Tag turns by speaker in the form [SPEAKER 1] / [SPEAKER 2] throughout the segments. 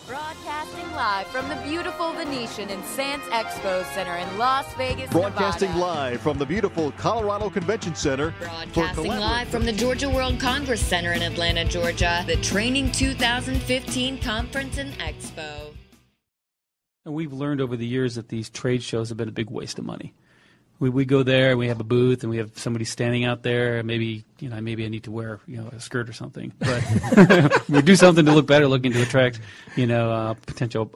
[SPEAKER 1] Broadcasting live from the beautiful Venetian and Sands Expo Center in Las Vegas,
[SPEAKER 2] Broadcasting
[SPEAKER 1] Nevada.
[SPEAKER 2] live from the beautiful Colorado Convention Center.
[SPEAKER 1] Broadcasting live from the Georgia World Congress Center in Atlanta, Georgia. The Training 2015 Conference and Expo.
[SPEAKER 3] And we've learned over the years that these trade shows have been a big waste of money. We go there and we have a booth and we have somebody standing out there. Maybe I need to wear a skirt or something, but we do something to look better, looking to attract potential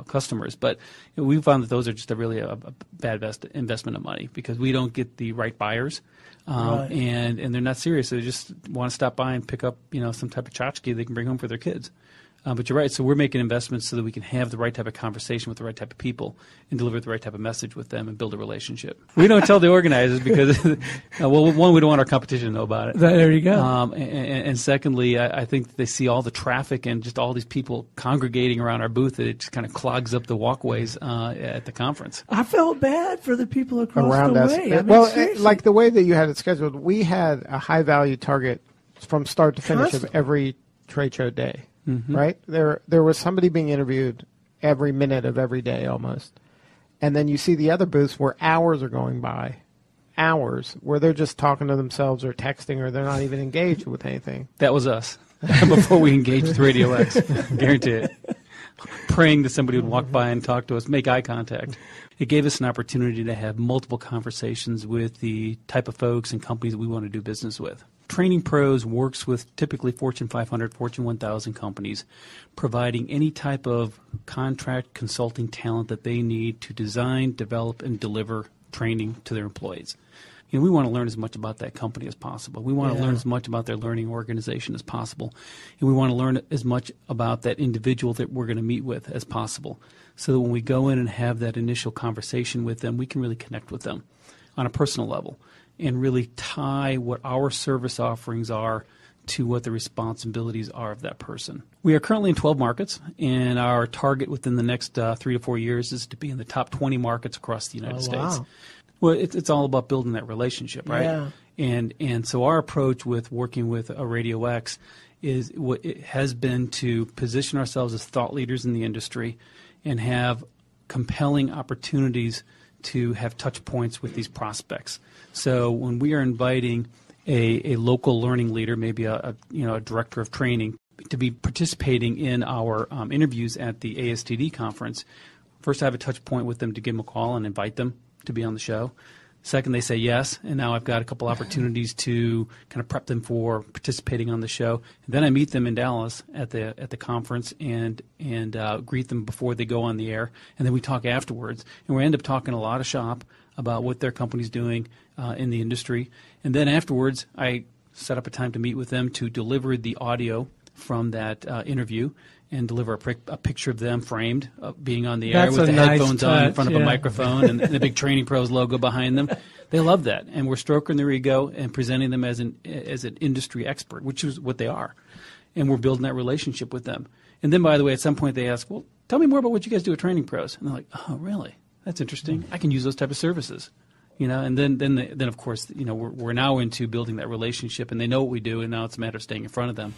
[SPEAKER 3] customers. But we found that those are just a bad investment of money because we don't get the right buyers,
[SPEAKER 4] Right.
[SPEAKER 3] and they're not serious. They just want to stop by and pick up some type of tchotchke they can bring home for their kids. But you're right. So we're making investments so that we can have the right type of conversation with the right type of people and deliver the right type of message with them and build a relationship. We don't tell the organizers because, one, we don't want our competition to know about it.
[SPEAKER 4] There you go.
[SPEAKER 3] And secondly, I think they see all the traffic and just all these people congregating around our booth that it just kind of clogs up the walkways at the conference.
[SPEAKER 4] I felt bad for the people across
[SPEAKER 5] Around
[SPEAKER 4] the
[SPEAKER 5] us.
[SPEAKER 4] way. I mean,
[SPEAKER 5] Well,
[SPEAKER 4] seriously.
[SPEAKER 5] like the way that you had it scheduled, we had a high-value target from start to finish of every trade show day.
[SPEAKER 3] Mm-hmm.
[SPEAKER 5] Right? There was somebody being interviewed every minute of every day almost. And then you see the other booths where hours are going by, hours, where they're just talking to themselves or texting or they're not even engaged with anything.
[SPEAKER 3] That was us before we engaged with Radio X. Guarantee it. Praying that somebody would walk by and talk to us, make eye contact. It gave us an opportunity to have multiple conversations with the type of folks and companies we want to do business with. Training Pros works with typically Fortune 500, Fortune 1000 companies, providing any type of contract consulting talent that they need to design, develop, and deliver training to their employees. We want to learn as much about that company as possible. We want to learn as much about their learning organization as possible. And we want to learn as much about that individual that we're going to meet with as possible so that when we go in and have that initial conversation with them, we can really connect with them on a personal level and really tie what our service offerings are to what the responsibilities are of that person. We are currently in 12 markets, and our target within the next 3 to 4 years is to be in the top 20 markets across the United States.
[SPEAKER 4] Wow.
[SPEAKER 3] Well, it's all about building that relationship, right?
[SPEAKER 4] Yeah.
[SPEAKER 3] And so our approach with working with a Radio X is what it has been to position ourselves as thought leaders in the industry and have compelling opportunities to have touch points with these prospects. So when we are inviting a local learning leader, maybe a director of training, to be participating in our interviews at the ASTD conference, first I have a touch point with them to give them a call and invite them to be on the show. Second, they say yes, and now I've got a couple opportunities to kind of prep them for participating on the show. And then I meet them in Dallas at the conference and greet them before they go on the air, and then we talk afterwards. And we end up talking a lot of shop about what their company's doing in the industry. And then afterwards, I set up a time to meet with them to deliver the audio from that interview and deliver a picture of them framed, being on the air
[SPEAKER 4] That's
[SPEAKER 3] with the
[SPEAKER 4] a nice
[SPEAKER 3] headphones on in front of
[SPEAKER 4] touch,
[SPEAKER 3] a
[SPEAKER 4] yeah.
[SPEAKER 3] microphone and the big Training Pros logo behind them. They love that. And we're stroking their ego and presenting them as an industry expert, which is what they are. And we're building that relationship with them. And then, by the way, at some point they ask, well, tell me more about what you guys do at Training Pros. And they're like, oh, really? That's interesting. I can use those type of services. And then of course, we're now into building that relationship, and they know what we do, and now it's a matter of staying in front of them